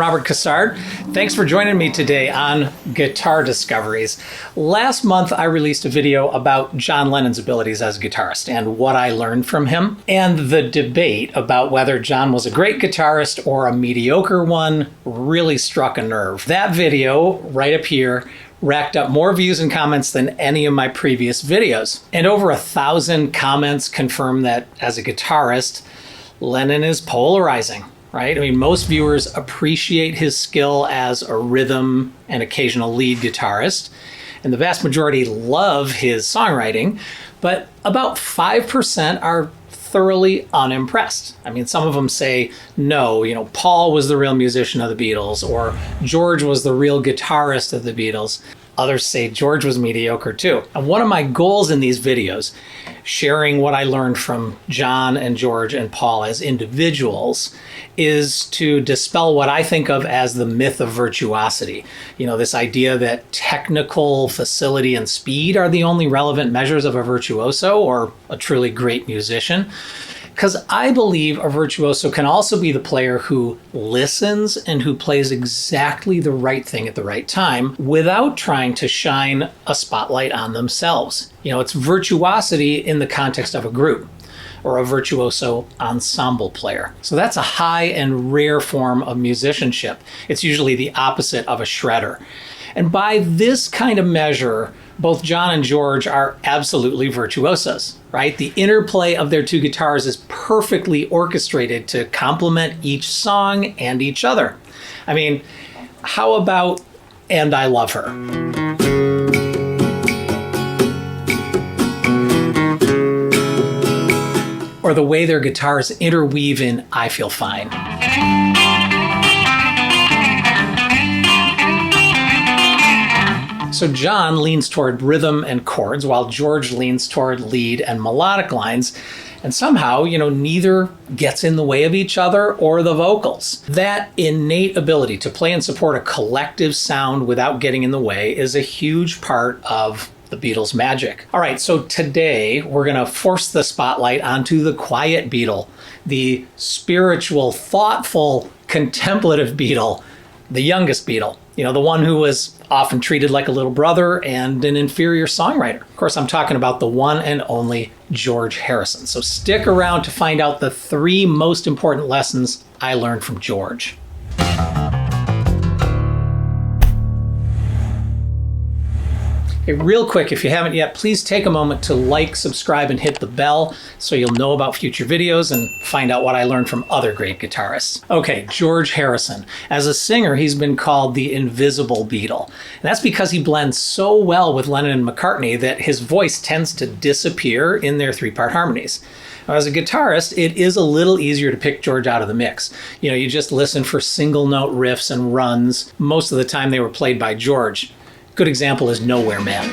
Robert Cassard. Thanks for joining me today on Guitar Discoveries. Last month, I released a video about John Lennon's abilities as a guitarist and what I learned from him, and the debate about whether John was a great guitarist or a mediocre one really struck a nerve. That video, right up here, racked up more views and comments than any of my previous videos. And over 1,000 comments confirm that as a guitarist, Lennon is polarizing, right? I mean, most viewers appreciate his skill as a rhythm and occasional lead guitarist, and the vast majority love his songwriting, but about 5% are thoroughly unimpressed. I mean, some of them say, no, Paul was the real musician of the Beatles, or George was the real guitarist of the Beatles. Others say George was mediocre too. And one of my goals in these videos, sharing what I learned from John and George and Paul as individuals, is to dispel what I think of as the myth of virtuosity. This idea that technical facility and speed are the only relevant measures of a virtuoso or a truly great musician. Because I believe a virtuoso can also be the player who listens and who plays exactly the right thing at the right time without trying to shine a spotlight on themselves. It's virtuosity in the context of a group or a virtuoso ensemble player. So that's a high and rare form of musicianship. It's usually the opposite of a shredder. And by this kind of measure, both John and George are absolutely virtuosos, right? The interplay of their two guitars is perfectly orchestrated to complement each song and each other. I mean, how about "And I Love Her"? Or the way their guitars interweave in "I Feel Fine." So John leans toward rhythm and chords, while George leans toward lead and melodic lines. And somehow, neither gets in the way of each other or the vocals. That innate ability to play and support a collective sound without getting in the way is a huge part of the Beatles' magic. All right, so today we're going to force the spotlight onto the quiet Beatle, the spiritual, thoughtful, contemplative Beatle, the youngest Beatle. The one who was often treated like a little brother and an inferior songwriter. Of course, I'm talking about the one and only George Harrison. So stick around to find out the 3 most important lessons I learned from George. Hey, real quick, if you haven't yet, please take a moment to like, subscribe, and hit the bell so you'll know about future videos and find out what I learned from other great guitarists. Okay, George Harrison. As a singer, he's been called the invisible Beatle. And that's because he blends so well with Lennon and McCartney that his voice tends to disappear in their 3-part harmonies. Now, as a guitarist, it is a little easier to pick George out of the mix. You just listen for single note riffs and runs. Most of the time they were played by George. Good example is "Nowhere Man."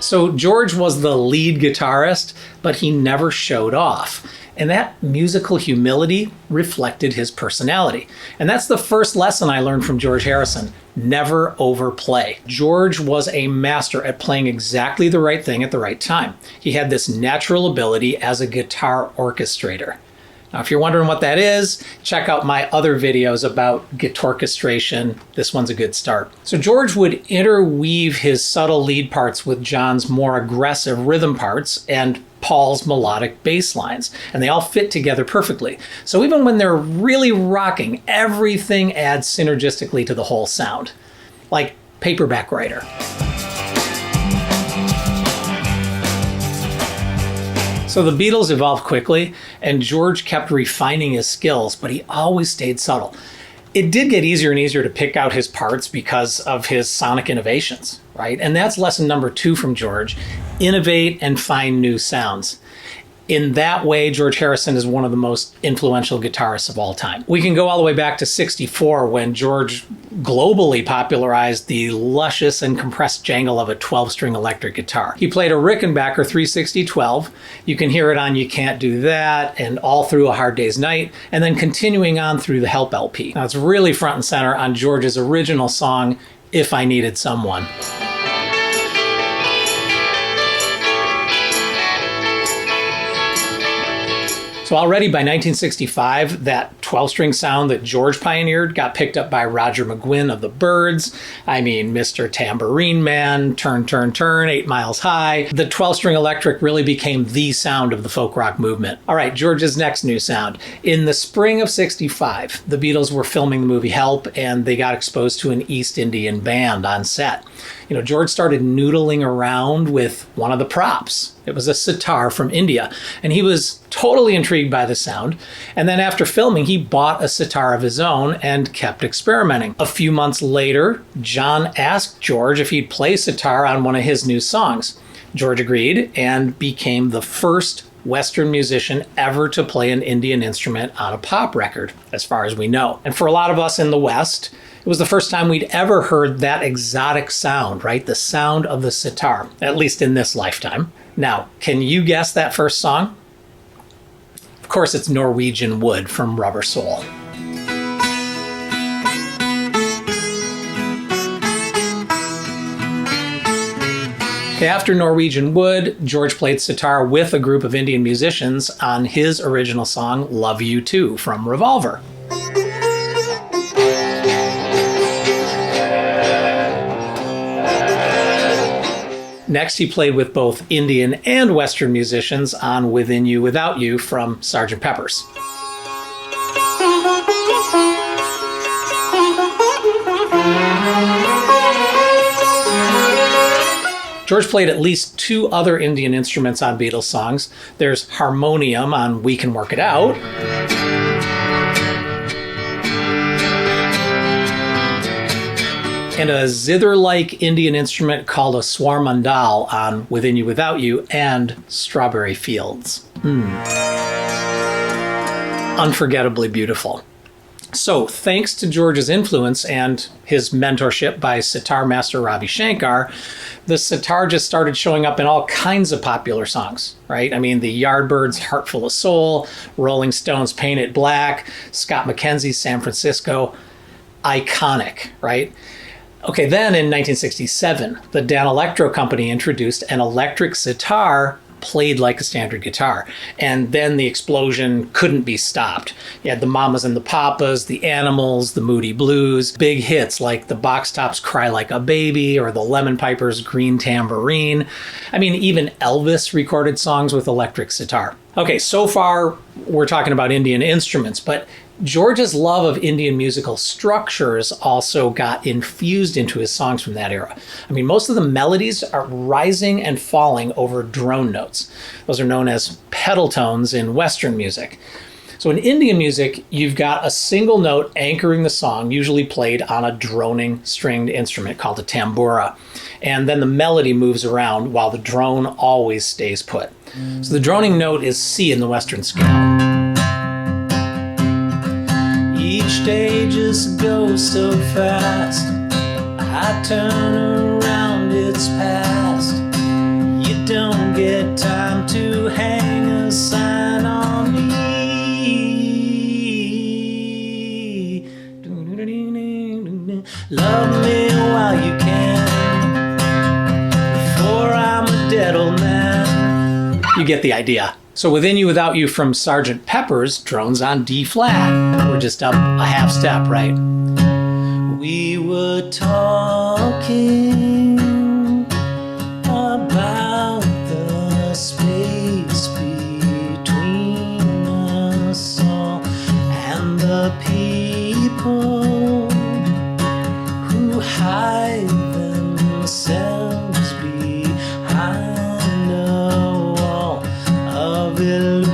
So George was the lead guitarist, but he never showed off. And that musical humility reflected his personality. And that's the first lesson I learned from George Harrison. Never overplay. George was a master at playing exactly the right thing at the right time. He had this natural ability as a guitar orchestrator. Now, if you're wondering what that is, check out my other videos about guitarchestration. This one's a good start. So George would interweave his subtle lead parts with John's more aggressive rhythm parts and Paul's melodic bass lines, and they all fit together perfectly. So even when they're really rocking, everything adds synergistically to the whole sound, like Paperback writer. So the Beatles evolved quickly, and George kept refining his skills, but he always stayed subtle. It did get easier and easier to pick out his parts because of his sonic innovations, right? And that's lesson number 2 from George: innovate and find new sounds. In that way, George Harrison is one of the most influential guitarists of all time. We can go all the way back to '64 when George globally popularized the luscious and compressed jangle of a 12-string electric guitar. He played a Rickenbacker 360-12. You can hear it on "You Can't Do That" and all through "A Hard Day's Night," and then continuing on through the Help LP. Now, it's really front and center on George's original song, "If I Needed Someone." So already by 1965, that 12-string sound that George pioneered got picked up by Roger McGuinn of the Byrds. I mean, Mr. Tambourine Man, Turn, Turn, Turn, 8 Miles High. The 12-string electric really became the sound of the folk rock movement. All right, George's next new sound. In the spring of 65, the Beatles were filming the movie Help, and they got exposed to an East Indian band on set. You know, George started noodling around with one of the props. It was a sitar from India, and he was totally intrigued by the sound. And then after filming, he bought a sitar of his own and kept experimenting. A few months later, John asked George if he'd play sitar on one of his new songs. George agreed and became the first Western musician ever to play an Indian instrument on a pop record, as far as we know. And for a lot of us in the West, it was the first time we'd ever heard that exotic sound, right? The sound of the sitar, at least in this lifetime. Now, can you guess that first song? Of course, it's Norwegian Wood from Rubber Soul. Okay, after Norwegian Wood, George played sitar with a group of Indian musicians on his original song, Love You Too, from Revolver. Next, he played with both Indian and Western musicians on Within You, Without You from Sgt. Pepper's. George played at least 2 other Indian instruments on Beatles songs. There's harmonium on We Can Work It Out. And a zither-like Indian instrument called a swarmandal on Within You, Without You, and Strawberry Fields. Unforgettably beautiful. So, thanks to George's influence and his mentorship by sitar master Ravi Shankar, the sitar just started showing up in all kinds of popular songs, right? I mean, the Yardbirds' Heart Full of Soul, Rolling Stones' Paint It Black, Scott McKenzie's San Francisco. Iconic, right? Okay, then in 1967, the Dan Electro Company introduced an electric sitar played like a standard guitar. And then the explosion couldn't be stopped. You had the Mamas and the Papas, the Animals, the Moody Blues, big hits like the Box Tops' Cry Like a Baby or the Lemon Pipers' Green Tambourine. I mean, even Elvis recorded songs with electric sitar. Okay, so far we're talking about Indian instruments, but George's love of Indian musical structures also got infused into his songs from that era. I mean, most of the melodies are rising and falling over drone notes. Those are known as pedal tones in Western music. So in Indian music, you've got a single note anchoring the song, usually played on a droning stringed instrument called a tambura. And then the melody moves around while the drone always stays put. So the droning note is C in the Western scale. Each day just goes so fast, I turn around, it's past. You don't get time to hang a sign on me. Love me while you can, before I'm a dead old man. You get the idea. So Within You, Without You from Sgt. Pepper's, drones on D flat. We're just up a half step, right? We were talking about the space between us all and the people who hide themselves behind a wall of illusion,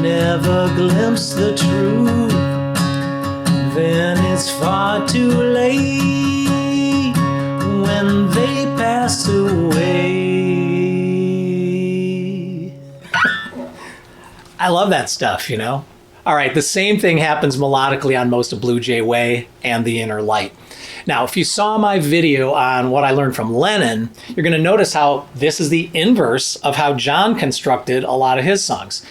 never glimpse the truth, then it's far too late when they pass away. I love that stuff, you know? All right, the same thing happens melodically on most of Blue Jay Way and The Inner Light. Now, if you saw my video on what I learned from Lennon, you're going to notice how this is the inverse of how John constructed a lot of his songs.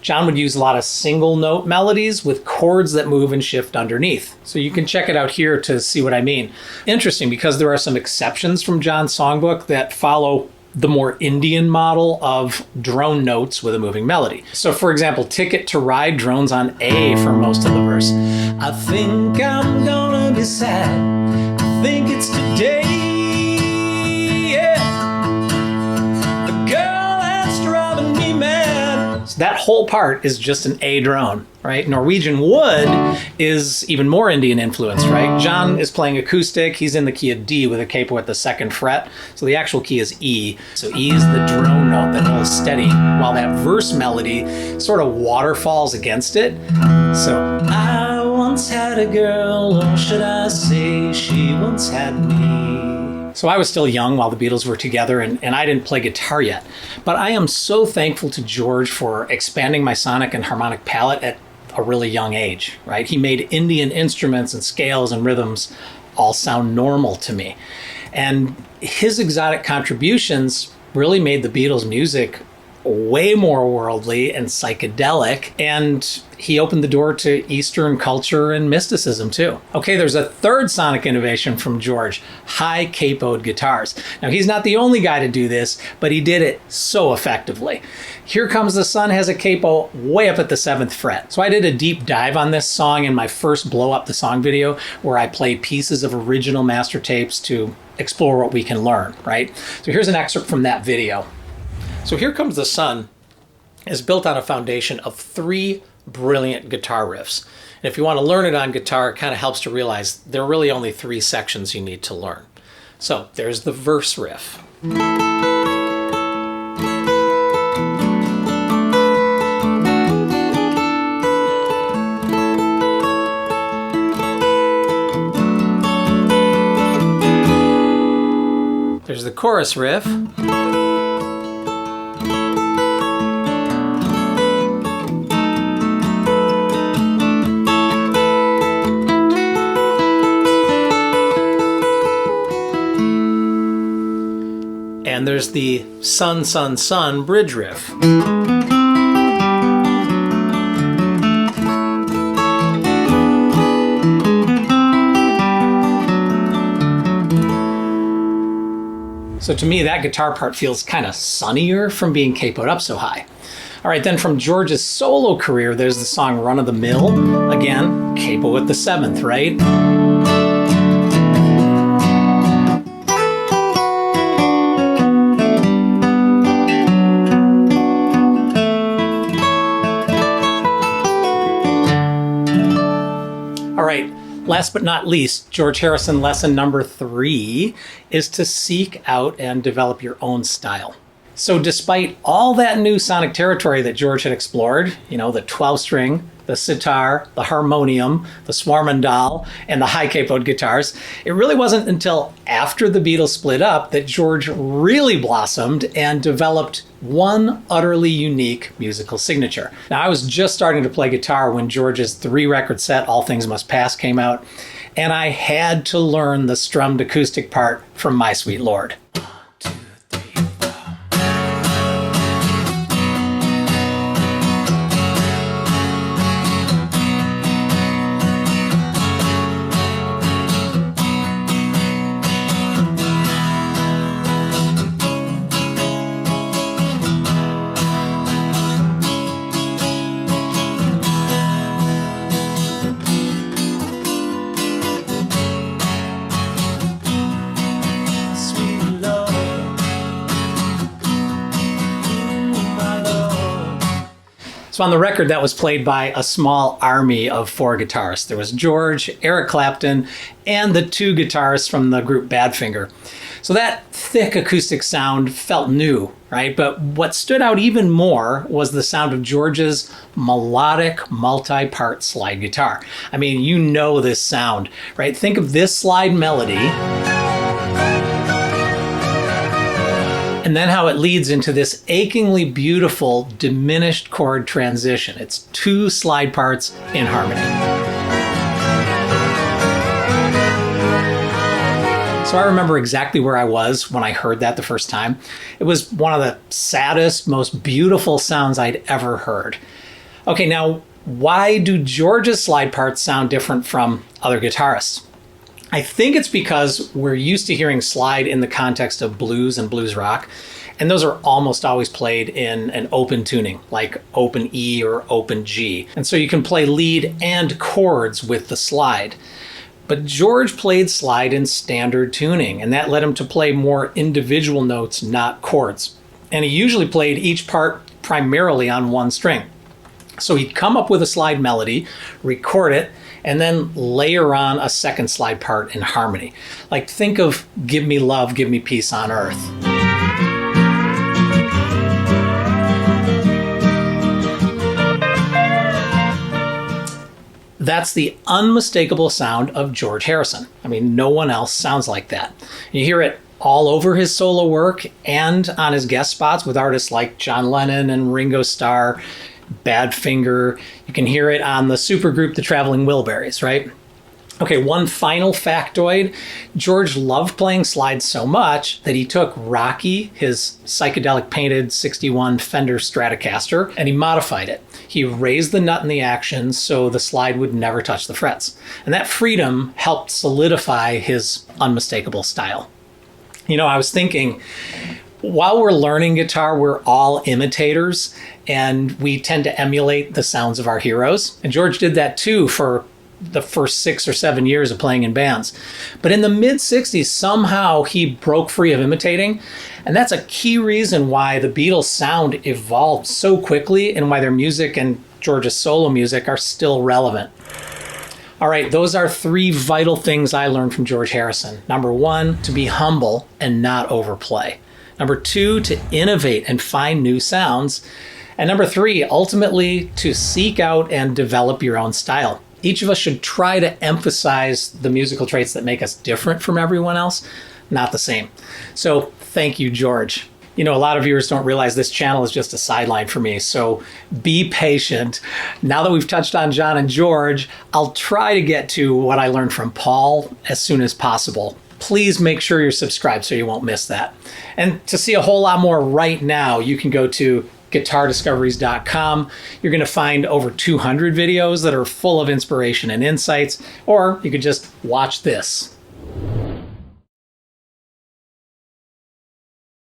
John would use a lot of single note melodies with chords that move and shift underneath. So you can check it out here to see what I mean. Interesting, because there are some exceptions from John's songbook that follow the more Indian model of drone notes with a moving melody. So for example, Ticket to Ride drones on A for most of the verse. I think I'm gonna be sad, I think it's today, yeah. The girl that's driving me mad. So that whole part is just an A drone, right? Norwegian wood is even more Indian influenced, right? John is playing acoustic. He's in the key of D with a capo at the 2nd fret. So the actual key is E. So E is the drone note that holds steady while that verse melody sort of waterfalls against it. So I once had a girl, or should I say she once had me. So I was still young while the Beatles were together, and I didn't play guitar yet. But I am so thankful to George for expanding my sonic and harmonic palette at a really young age, right? He made Indian instruments and scales and rhythms all sound normal to me. And his exotic contributions really made the Beatles' music way more worldly and psychedelic, and he opened the door to Eastern culture and mysticism too. Okay, there's a third sonic innovation from George, high capoed guitars. Now, he's not the only guy to do this, but he did it so effectively. Here Comes the Sun has a capo way up at the 7th fret. So I did a deep dive on this song in my first Blow Up the Song video, where I play pieces of original master tapes to explore what we can learn, right? So here's an excerpt from that video. So Here Comes the Sun is built on a foundation of 3 brilliant guitar riffs. And if you want to learn it on guitar, it kind of helps to realize there are really only 3 sections you need to learn. So there's the verse riff. There's the chorus riff. And there's the Sun, Sun, Sun bridge riff. So to me, that guitar part feels kind of sunnier from being capoed up so high. All right, then from George's solo career, there's the song Run of the Mill. Again, capo at the 7th, right? All right, last but not least, George Harrison lesson number 3 is to seek out and develop your own style. So despite all that new sonic territory that George had explored, you know, the 12-string, the sitar, the harmonium, the swarmandal, and the high capoed guitars, it really wasn't until after the Beatles split up that George really blossomed and developed one utterly unique musical signature. Now, I was just starting to play guitar when George's 3-record set, All Things Must Pass, came out, and I had to learn the strummed acoustic part from My Sweet Lord. So on the record, that was played by a small army of 4 guitarists. There was George, Eric Clapton, and the 2 guitarists from the group Badfinger. So that thick acoustic sound felt new, right? But what stood out even more was the sound of George's melodic multi-part slide guitar. I mean, you know this sound, right? Think of this slide melody, and then how it leads into this achingly beautiful diminished chord transition. It's 2 slide parts in harmony. So I remember exactly where I was when I heard that the first time. It was one of the saddest, most beautiful sounds I'd ever heard. Okay, now why do George's slide parts sound different from other guitarists? I think it's because we're used to hearing slide in the context of blues and blues rock, And those are almost always played in an open tuning, like open E or open G. And so you can play lead and chords with the slide. But George played slide in standard tuning, and that led him to play more individual notes, not chords. And he usually played each part primarily on one string. So he'd come up with a slide melody, record it, and then layer on a second slide part in harmony. Like, think of Give Me Love, Give Me Peace on Earth. That's the unmistakable sound of George Harrison. I mean, no one else sounds like that. You hear it all over his solo work and on his guest spots with artists like John Lennon and Ringo Starr, Badfinger. You can hear it on the supergroup The Traveling Wilburys, right? Okay, one final factoid. George loved playing slides so much that he took Rocky, his psychedelic painted 61 Fender Stratocaster, and he modified it. He raised the nut in the action so the slide would never touch the frets. And that freedom helped solidify his unmistakable style. You know, I was thinking, while we're learning guitar, we're all imitators, and we tend to emulate the sounds of our heroes. And George did that too for the first 6 or 7 years of playing in bands. But in the mid-60s, somehow he broke free of imitating. And that's a key reason why the Beatles' sound evolved so quickly and why their music and George's solo music are still relevant. All right, those are 3 vital things I learned from George Harrison. Number 1, to be humble and not overplay. Number 2, to innovate and find new sounds. And number 3, ultimately, to seek out and develop your own style. Each of us should try to emphasize the musical traits that make us different from everyone else, not the same. So thank you, George. You know, a lot of viewers don't realize this channel is just a sideline for me, so be patient. Now that we've touched on John and George, I'll try to get to what I learned from Paul as soon as possible. Please make sure you're subscribed so you won't miss that. And to see a whole lot more right now, you can go to guitardiscoveries.com. You're going to find over 200 videos that are full of inspiration and insights, or you could just watch this.